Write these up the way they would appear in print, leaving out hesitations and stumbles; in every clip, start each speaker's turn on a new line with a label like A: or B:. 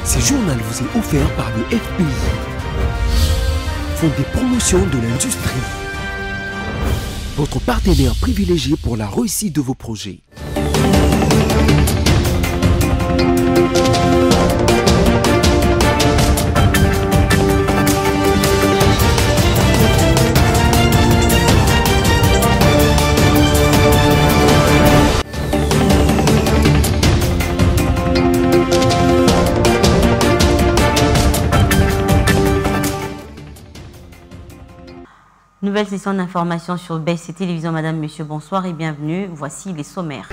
A: Ce journal vous est offert par le FPI, Fonds de promotion de l'industrie, votre partenaire privilégié pour la réussite de vos projets.
B: Nouvelle session d'information sur BC Télévision. Madame, Monsieur, bonsoir et bienvenue. Voici les sommaires.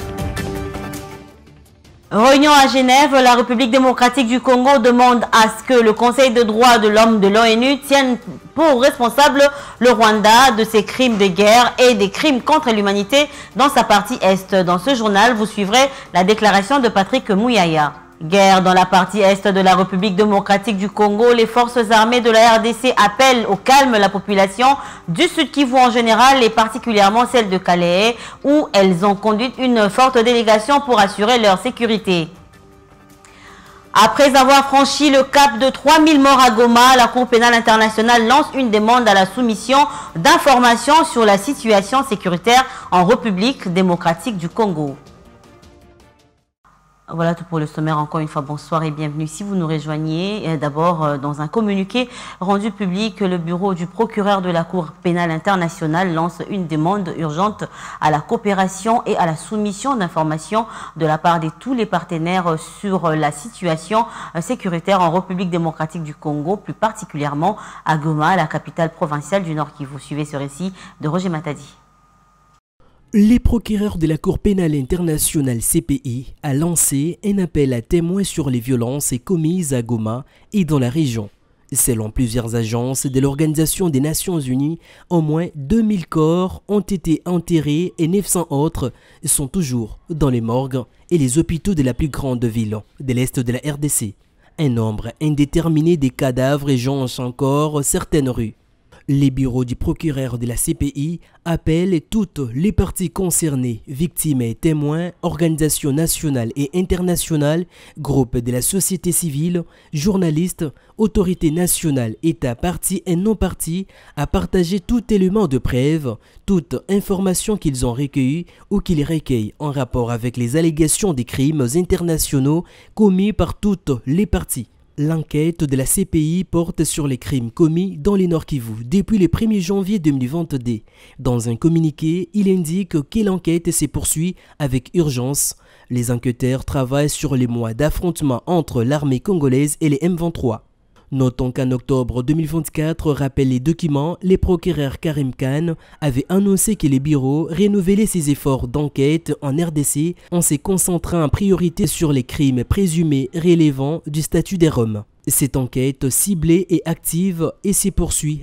B: Réunion à Genève, la République démocratique du Congo demande à ce que le Conseil des droits de l'homme de l'ONU tienne pour responsable le Rwanda de ses crimes de guerre et des crimes contre l'humanité dans sa partie Est. Dans ce journal, vous suivrez la déclaration de Patrick Mouyaya. Guerre dans la partie Est de la République démocratique du Congo, les forces armées de la RDC appellent au calme la population du Sud Kivu en général et particulièrement celle de Calais où elles ont conduit une forte délégation pour assurer leur sécurité. Après avoir franchi le cap de 3000 morts à Goma, la Cour pénale internationale lance une demande à la soumission d'informations sur la situation sécuritaire en République démocratique du Congo. Voilà tout pour le sommaire. Encore une fois, bonsoir et bienvenue. Si vous nous rejoignez, d'abord, dans un communiqué rendu public, le bureau du procureur de la Cour pénale internationale lance une demande urgente à la coopération et à la soumission d'informations de la part de tous les partenaires sur la situation sécuritaire en République démocratique du Congo, plus particulièrement à Goma, la capitale provinciale du Nord Kivu. Vous suivez ce récit de Roger Matadi.
A: Les procureurs de la Cour pénale internationale CPI a lancé un appel à témoins sur les violences commises à Goma et dans la région. Selon plusieurs agences de l'Organisation des Nations Unies, au moins 2000 corps ont été enterrés et 900 autres sont toujours dans les morgues et les hôpitaux de la plus grande ville de l'Est de la RDC. Un nombre indéterminé des cadavres jonche encore certaines rues. Les bureaux du procureur de la CPI appellent toutes les parties concernées, victimes et témoins, organisations nationales et internationales, groupes de la société civile, journalistes, autorités nationales, États partis et non partis, à partager tout élément de preuve, toute information qu'ils ont recueillie ou qu'ils recueillent en rapport avec les allégations des crimes internationaux commis par toutes les parties. L'enquête de la CPI porte sur les crimes commis dans les Nord Kivu depuis le 1er janvier 2022. Dans un communiqué, il indique que l'enquête se poursuit avec urgence. Les enquêteurs travaillent sur les mois d'affrontement entre l'armée congolaise et les M23. Notons qu'en octobre 2024, rappelle les documents, le procureur Karim Khan avait annoncé que les bureaux renouvelaient ses efforts d'enquête en RDC en se concentrant en priorité sur les crimes présumés relevant du statut des Roms. Cette enquête ciblée et active et se poursuit.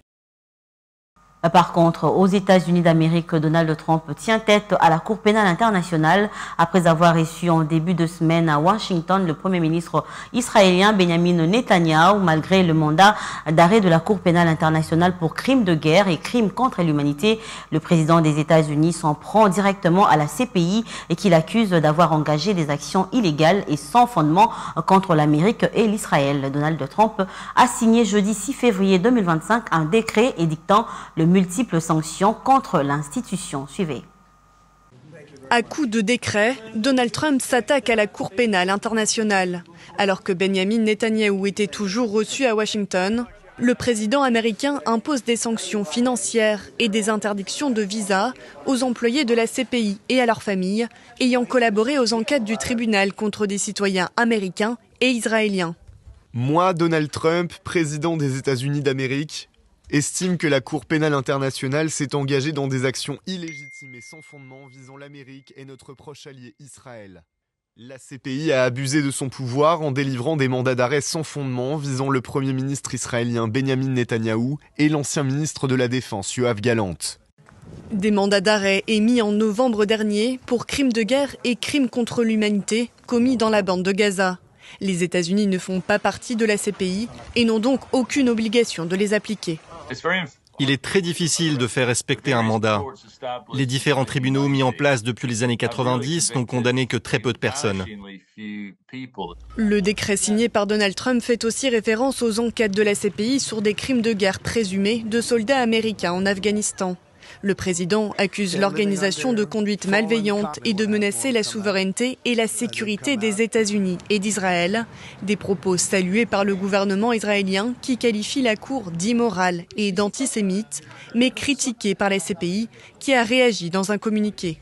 B: Par contre, aux États-Unis d'Amérique, Donald Trump tient tête à la Cour pénale internationale après avoir reçu en début de semaine à Washington le Premier ministre israélien Benjamin Netanyahou, malgré le mandat d'arrêt de la Cour pénale internationale pour crimes de guerre et crimes contre l'humanité. Le président des États-Unis s'en prend directement à la CPI et qu'il accuse d'avoir engagé des actions illégales et sans fondement contre l'Amérique et l'Israël. Donald Trump a signé jeudi 6 février 2025 un décret édictant le multiples sanctions contre l'institution. Suivez.
C: À coup de décret, Donald Trump s'attaque à la Cour pénale internationale. Alors que Benjamin Netanyahou était toujours reçu à Washington, le président américain impose des sanctions financières et des interdictions de visa aux employés de la CPI et à leurs familles ayant collaboré aux enquêtes du tribunal contre des citoyens américains et israéliens.
D: Moi, Donald Trump, président des États-Unis d'Amérique, estime que la Cour pénale internationale s'est engagée dans des actions illégitimes et sans fondement visant l'Amérique et notre proche allié Israël. La CPI a abusé de son pouvoir en délivrant des mandats d'arrêt sans fondement visant le Premier ministre israélien Benjamin Netanyahou et l'ancien ministre de la Défense Yoav Gallant.
C: Des mandats d'arrêt émis en novembre dernier pour crimes de guerre et crimes contre l'humanité commis dans la bande de Gaza. Les États-Unis ne font pas partie de la CPI et n'ont donc aucune obligation de les appliquer.
E: Il est très difficile de faire respecter un mandat. Les différents tribunaux mis en place depuis les années 90 n'ont condamné que très peu de personnes.
C: Le décret signé par Donald Trump fait aussi référence aux enquêtes de la CPI sur des crimes de guerre présumés de soldats américains en Afghanistan. Le président accuse l'organisation de conduite malveillante et de menacer la souveraineté et la sécurité des États-Unis et d'Israël. Des propos salués par le gouvernement israélien qui qualifie la Cour d'immorale et d'antisémite, mais critiqués par la CPI qui a réagi dans un communiqué.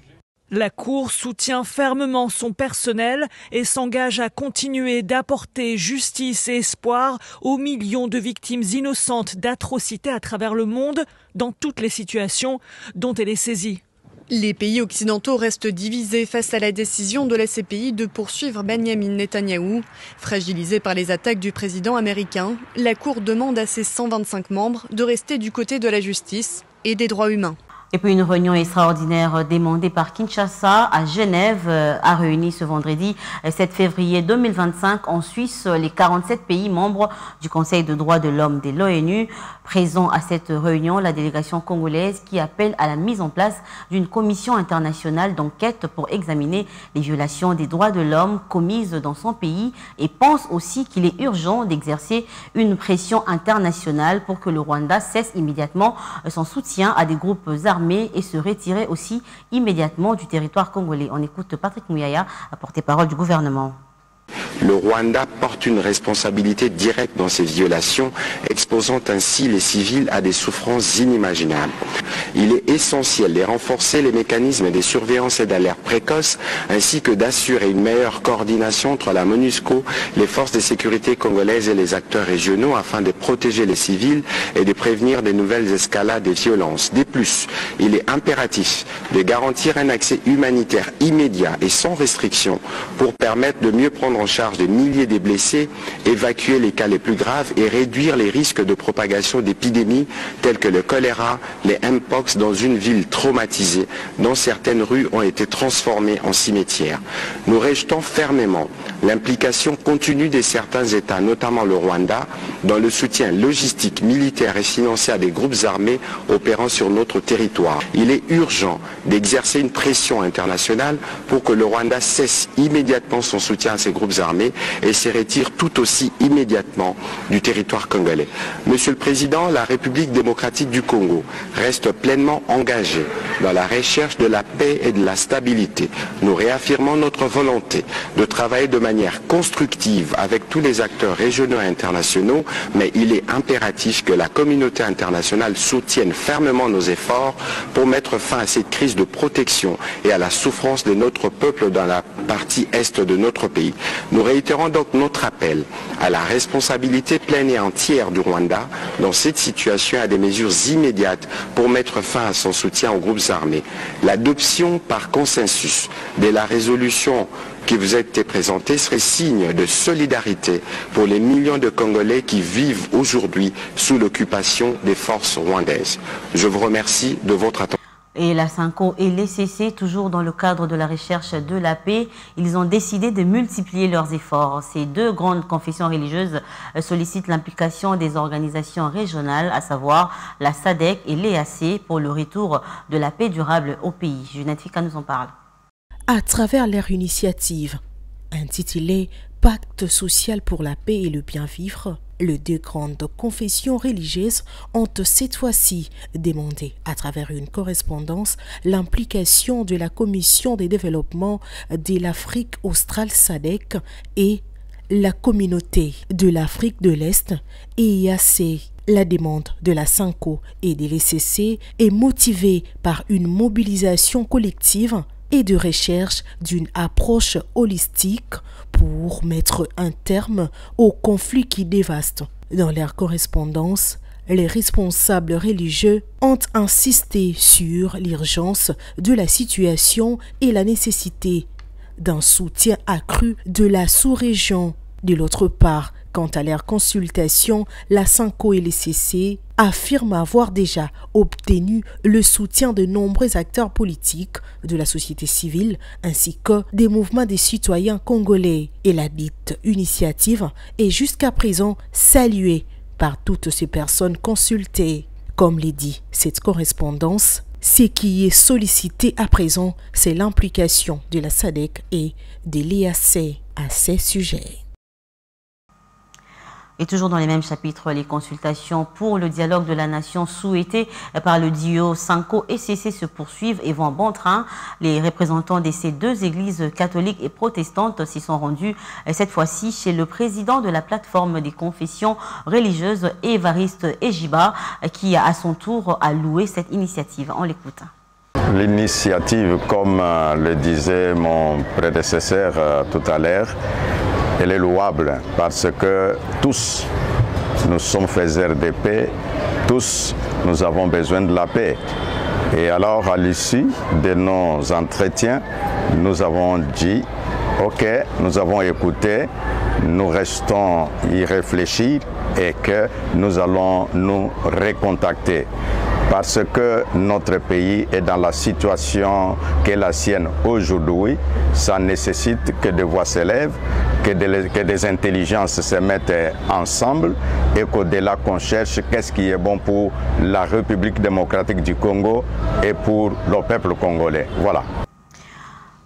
F: La Cour soutient fermement son personnel et s'engage à continuer d'apporter justice et espoir aux millions de victimes innocentes d'atrocités à travers le monde, dans toutes les situations dont elle est saisie.
C: Les pays occidentaux restent divisés face à la décision de la CPI de poursuivre Benyamin Netanyahou. Fragilisé par les attaques du président américain, la Cour demande à ses 125 membres de rester du côté de la justice et des droits humains.
B: Et puis une réunion extraordinaire demandée par Kinshasa à Genève a réuni ce vendredi 7 février 2025 en Suisse les 47 pays membres du Conseil de droits de l'homme de l'ONU. Présent à cette réunion, la délégation congolaise qui appelle à la mise en place d'une commission internationale d'enquête pour examiner les violations des droits de l'homme commises dans son pays et pense aussi qu'il est urgent d'exercer une pression internationale pour que le Rwanda cesse immédiatement son soutien à des groupes armés et se retirer aussi immédiatement du territoire congolais. On écoute Patrick Mouyaya, porte-parole du gouvernement.
G: Le Rwanda porte une responsabilité directe dans ces violations, exposant ainsi les civils à des souffrances inimaginables. Il est essentiel de renforcer les mécanismes de surveillance et d'alerte précoce, ainsi que d'assurer une meilleure coordination entre la MONUSCO, les forces de sécurité congolaises et les acteurs régionaux afin de protéger les civils et de prévenir de nouvelles escalades de violences. De plus, il est impératif de garantir un accès humanitaire immédiat et sans restriction pour permettre de mieux prendre en charge des milliers de blessés, évacuer les cas les plus graves et réduire les risques de propagation d'épidémies telles que le choléra, les mpox dans une ville traumatisée dont certaines rues ont été transformées en cimetières. Nous rejetons fermement l'implication continue de certains États, notamment le Rwanda, dans le soutien logistique, militaire et financier à des groupes armés opérant sur notre territoire. Il est urgent d'exercer une pression internationale pour que le Rwanda cesse immédiatement son soutien à ces groupes armés et se retire tout aussi immédiatement du territoire congolais. Monsieur le Président, la République démocratique du Congo reste pleinement engagée dans la recherche de la paix et de la stabilité. Nous réaffirmons notre volonté de travailler de manière constructive avec tous les acteurs régionaux et internationaux, mais il est impératif que la communauté internationale soutienne fermement nos efforts pour mettre fin à cette crise de protection et à la souffrance de notre peuple dans la partie est de notre pays. Nous réitérons donc notre appel à la responsabilité pleine et entière du Rwanda dans cette situation et à des mesures immédiates pour mettre fin à son soutien aux groupes armés. L'adoption par consensus de la résolution qui vous a été présentée serait signe de solidarité pour les millions de Congolais qui vivent aujourd'hui sous l'occupation des forces rwandaises. Je vous remercie de votre attention.
B: Et la SYNCO et l'ECC, toujours dans le cadre de la recherche de la paix, ils ont décidé de multiplier leurs efforts. Ces deux grandes confessions religieuses sollicitent l'implication des organisations régionales, à savoir la SADC et l'EAC, pour le retour de la paix durable au pays. Junette Fika nous en parle.
H: À travers leur initiative, intitulée « Pacte social pour la paix et le bien-vivre », les deux grandes confessions religieuses ont cette fois-ci demandé, à travers une correspondance, l'implication de la Commission de développement de l'Afrique australe SADC et la communauté de l'Afrique de l'Est EAC. La demande de la SYNCO et de l'ECC est motivée par une mobilisation collective et de recherche d'une approche holistique pour mettre un terme aux conflits qui dévastent. Dans leur correspondance, les responsables religieux ont insisté sur l'urgence de la situation et la nécessité d'un soutien accru de la sous-région. De l'autre part, quant à leur consultation, la SYNCO et l'ECC affirment avoir déjà obtenu le soutien de nombreux acteurs politiques de la société civile ainsi que des mouvements des citoyens congolais. Et la dite initiative est jusqu'à présent saluée par toutes ces personnes consultées. Comme l'est dit cette correspondance, ce qui est sollicité à présent, c'est l'implication de la SADC et de l'EAC à ces sujets.
B: Et toujours dans les mêmes chapitres, les consultations pour le dialogue de la nation souhaitées par le duo Sanko et CC se poursuivent et vont en bon train. Les représentants de ces deux églises catholiques et protestantes s'y sont rendus cette fois-ci chez le président de la plateforme des confessions religieuses, Évariste Ejiba, qui à son tour a loué cette initiative. On l'écoute.
I: L'initiative, comme le disait mon prédécesseur tout à l'heure, elle est louable parce que tous, nous sommes faiseurs de paix, tous, nous avons besoin de la paix. Et alors, à l'issue de nos entretiens, nous avons dit, ok, nous avons écouté, nous restons y réfléchir et que nous allons nous recontacter. Parce que notre pays est dans la situation qu'est la sienne aujourd'hui, ça nécessite que des voix s'élèvent, que des intelligences se mettent ensemble et qu'au-delà qu'on cherche qu'est-ce qui est bon pour la République démocratique du Congo et pour le peuple congolais. Voilà.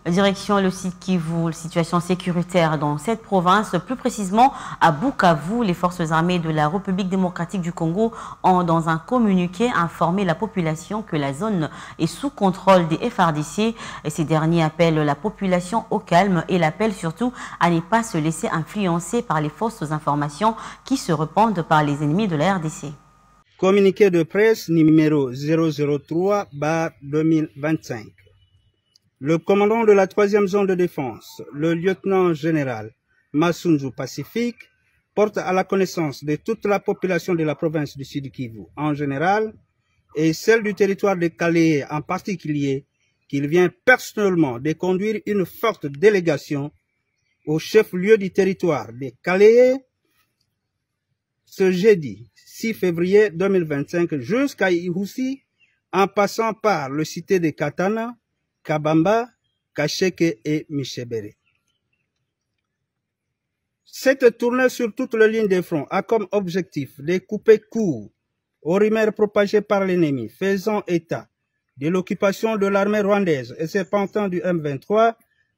B: Direction le site Kivu, situation sécuritaire dans cette province, plus précisément à Bukavu. Les forces armées de la République démocratique du Congo ont dans un communiqué informé la population que la zone est sous contrôle des FARDC. Et ces derniers appellent la population au calme et l'appellent surtout à ne pas se laisser influencer par les fausses informations qui se répandent par les ennemis de la RDC.
J: Communiqué de presse numéro 003/2025. Le commandant de la 3e zone de défense, le lieutenant-général Massunzu Pacifique, porte à la connaissance de toute la population de la province du Sud Kivu en général et celle du territoire de Calais en particulier qu'il vient personnellement de conduire une forte délégation au chef-lieu du territoire de Calais ce jeudi 6 février 2025 jusqu'à Ihoussi en passant par le cité de Katana, Kabamba, Kacheke et Michebere. Cette tournée sur toute la ligne de front a comme objectif de couper court aux rumeurs propagées par l'ennemi faisant état de l'occupation de l'armée rwandaise et serpentant du M23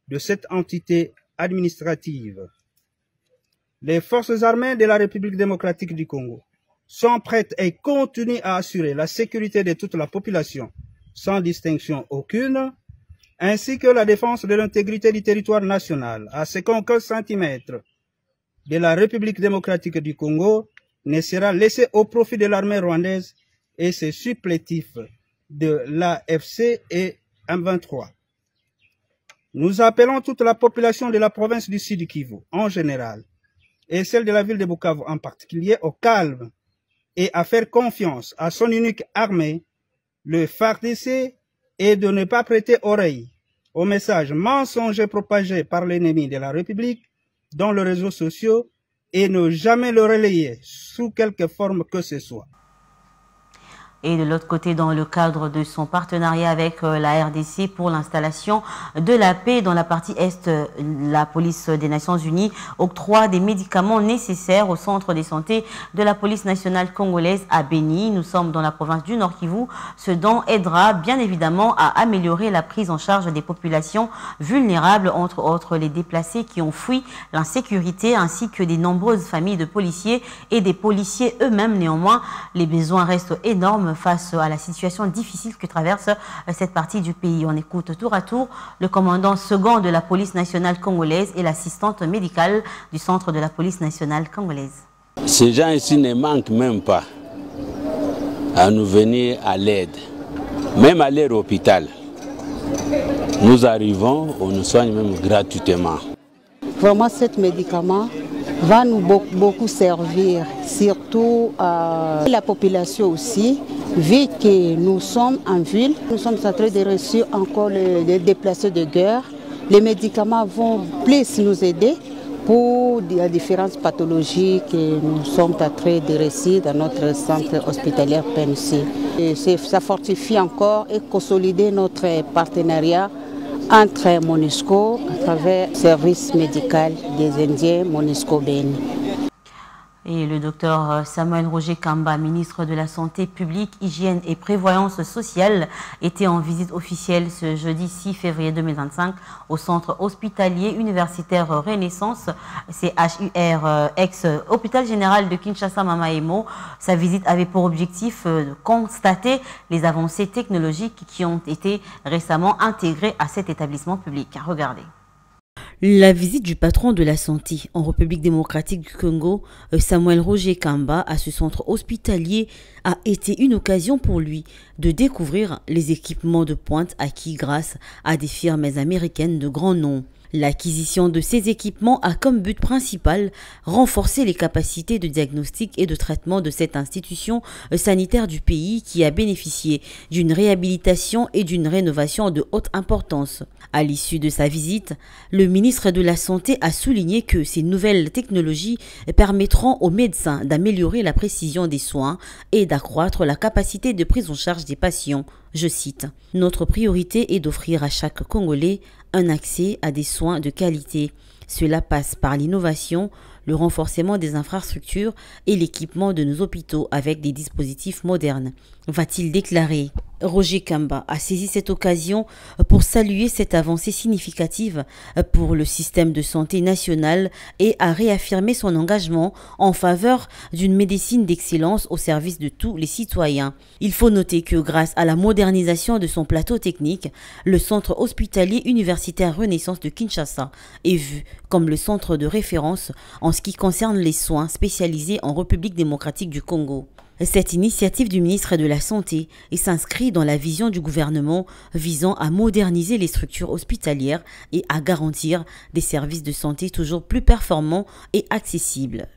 J: de cette entité administrative. Les forces armées de la République démocratique du Congo sont prêtes et continuent à assurer la sécurité de toute la population sans distinction aucune, ainsi que la défense de l'intégrité du territoire national, à ce qu'aucun centimètre de la République démocratique du Congo ne sera laissé au profit de l'armée rwandaise et ses supplétifs de l'AFC et M23. Nous appelons toute la population de la province du Sud Kivu en général et celle de la ville de Bukavu en particulier au calme et à faire confiance à son unique armée, le FARDC, et de ne pas prêter oreille aux messages mensongers propagés par l'ennemi de la République dans les réseaux sociaux et ne jamais le relayer sous quelque forme que ce soit.
B: Et de l'autre côté, dans le cadre de son partenariat avec la RDC pour l'installation de la paix dans la partie Est, la police des Nations Unies octroie des médicaments nécessaires au centre de santé de la police nationale congolaise à Beni. Nous sommes dans la province du Nord Kivu, ce dont aidera bien évidemment à améliorer la prise en charge des populations vulnérables, entre autres les déplacés qui ont fui l'insécurité, ainsi que des nombreuses familles de policiers et des policiers eux-mêmes. Néanmoins, les besoins restent énormes face à la situation difficile que traverse cette partie du pays. On écoute tour à tour le commandant second de la police nationale congolaise et l'assistante médicale du centre de la police nationale congolaise.
K: Ces gens ici ne manquent même pas à nous venir à l'aide, même à leur hôpital. Nous arrivons, on nous soigne même gratuitement.
L: Vraiment, ce médicament va nous beaucoup servir, surtout à la population aussi, vu que nous sommes en ville, nous sommes en train de recevoir encore les déplacés de guerre. Les médicaments vont plus nous aider pour les différentes pathologies que nous sommes en train de réussir dans notre centre hospitalier PNC. Ça fortifie encore et consolider notre partenariat entre MONUSCO à travers le service médical des Indiens MONUSCO Beni.
B: Et le docteur Samuel Roger Kamba, ministre de la Santé publique, Hygiène et Prévoyance sociale, était en visite officielle ce jeudi 6 février 2025 au centre hospitalier universitaire Renaissance, CHUR, ex-hôpital général de Kinshasa Mamaemo. Sa visite avait pour objectif de constater les avancées technologiques qui ont été récemment intégrées à cet établissement public. Regardez.
M: La visite du patron de la santé en République démocratique du Congo, Samuel Roger Kamba, à ce centre hospitalier a été une occasion pour lui de découvrir les équipements de pointe acquis grâce à des firmes américaines de grand nom. L'acquisition de ces équipements a comme but principal renforcer les capacités de diagnostic et de traitement de cette institution sanitaire du pays qui a bénéficié d'une réhabilitation et d'une rénovation de haute importance. À l'issue de sa visite, le ministre de la Santé a souligné que ces nouvelles technologies permettront aux médecins d'améliorer la précision des soins et d'accroître la capacité de prise en charge des patients. Je cite, « Notre priorité est d'offrir à chaque Congolais un accès à des soins de qualité. Cela passe par l'innovation, le renforcement des infrastructures et l'équipement de nos hôpitaux avec des dispositifs modernes », va-t-il déclarer. Roger Kamba a saisi cette occasion pour saluer cette avancée significative pour le système de santé national et a réaffirmé son engagement en faveur d'une médecine d'excellence au service de tous les citoyens. Il faut noter que grâce à la modernisation de son plateau technique, le centre hospitalier universitaire Renaissance de Kinshasa est vu comme le centre de référence en ce qui concerne les soins spécialisés en République démocratique du Congo. Cette initiative du ministre de la Santé s'inscrit dans la vision du gouvernement visant à moderniser les structures hospitalières et à garantir des services de santé toujours plus performants et accessibles.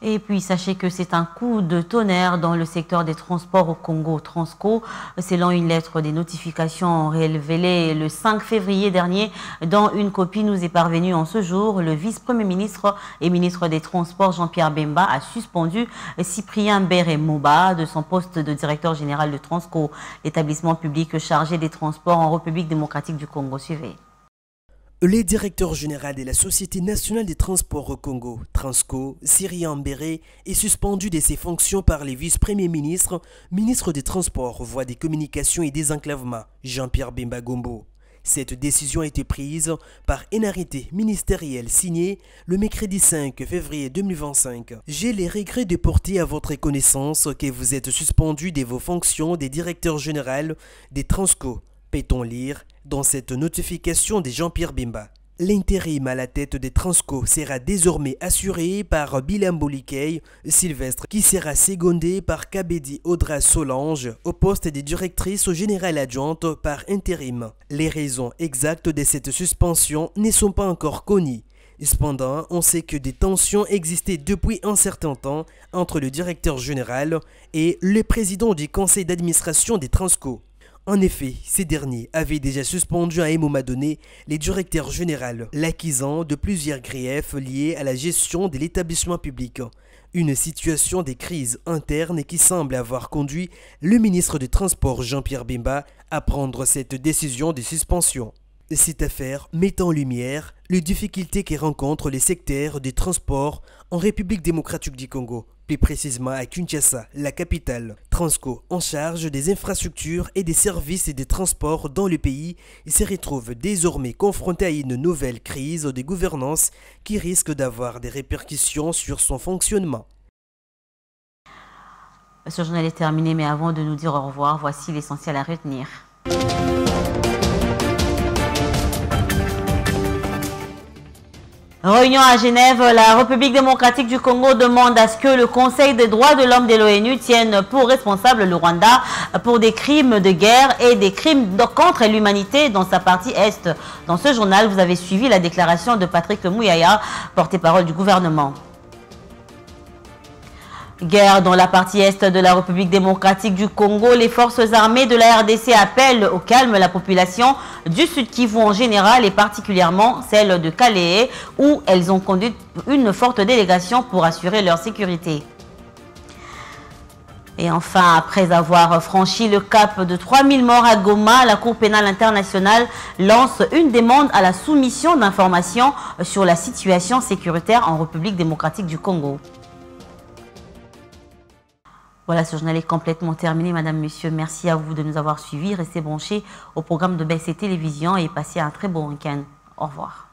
B: Et puis, sachez que c'est un coup de tonnerre dans le secteur des transports au Congo. Transco, selon une lettre des notifications révélée le 5 février dernier, dans une copie nous est parvenue en ce jour, le vice-premier ministre et ministre des Transports Jean-Pierre Bemba a suspendu Cyprien Mbere-Moba de son poste de directeur général de Transco, l'établissement public chargé des transports en République démocratique du Congo. Suivez.
A: Le directeur général de la Société nationale des transports au Congo, Transco, Cyprien Mbere, est suspendu de ses fonctions par les vice-premiers ministres, ministre des Transports, Voies des Communications et Désenclavement, Jean-Pierre Bemba Gombo. Cette décision a été prise par un arrêté ministériel signé le mercredi 5 février 2025. J'ai les regrets de porter à votre connaissance que vous êtes suspendu de vos fonctions de directeur général des Transco, peut-on lire dans cette notification de Jean-Pierre Bemba. L'intérim à la tête des Transco sera désormais assuré par Bilambo Likey Sylvestre, qui sera secondé par Kabedi Audra Solange au poste de directrice générale adjointe par intérim. Les raisons exactes de cette suspension ne sont pas encore connues. Cependant, on sait que des tensions existaient depuis un certain temps entre le directeur général et le président du conseil d'administration des Transco. En effet, ces derniers avaient déjà suspendu à un moment donné les directeurs généraux, l'accusant de plusieurs griefs liés à la gestion de l'établissement public. Une situation de crise interne qui semble avoir conduit le ministre des Transports Jean-Pierre Bemba à prendre cette décision de suspension. Cette affaire met en lumière les difficultés que rencontrent les secteurs des transports en République démocratique du Congo, plus précisément à Kinshasa, la capitale. Transco, en charge des infrastructures et des services et des transports dans le pays, se retrouve désormais confronté à une nouvelle crise de gouvernance qui risque d'avoir des répercussions sur son fonctionnement.
B: Ce journal est terminé, mais avant de nous dire au revoir, voici l'essentiel à retenir. Réunion à Genève, la République démocratique du Congo demande à ce que le Conseil des droits de l'homme de l'ONU tienne pour responsable le Rwanda pour des crimes de guerre et des crimes contre l'humanité dans sa partie Est. Dans ce journal, vous avez suivi la déclaration de Patrick Mouyaya, porte-parole du gouvernement. Guerre dans la partie est de la République démocratique du Congo, les forces armées de la RDC appellent au calme la population du Sud Kivu en général et particulièrement celle de Kalehe où elles ont conduit une forte délégation pour assurer leur sécurité. Et enfin, après avoir franchi le cap de 3000 morts à Goma, la Cour pénale internationale lance une demande à la soumission d'informations sur la situation sécuritaire en République démocratique du Congo. Voilà, ce journal est complètement terminé, Madame, Monsieur. Merci à vous de nous avoir suivis. Restez branchés au programme de BC Télévision et passez un très bon week-end. Au revoir.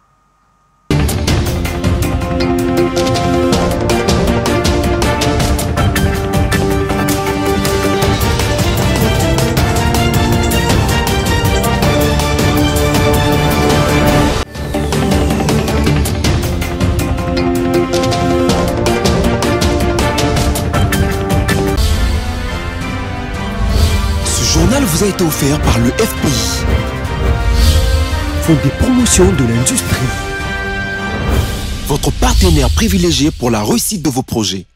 N: Ce journal vous a été offert par le FPI, Fonds des promotions de l'industrie, votre partenaire privilégié pour la réussite de vos projets.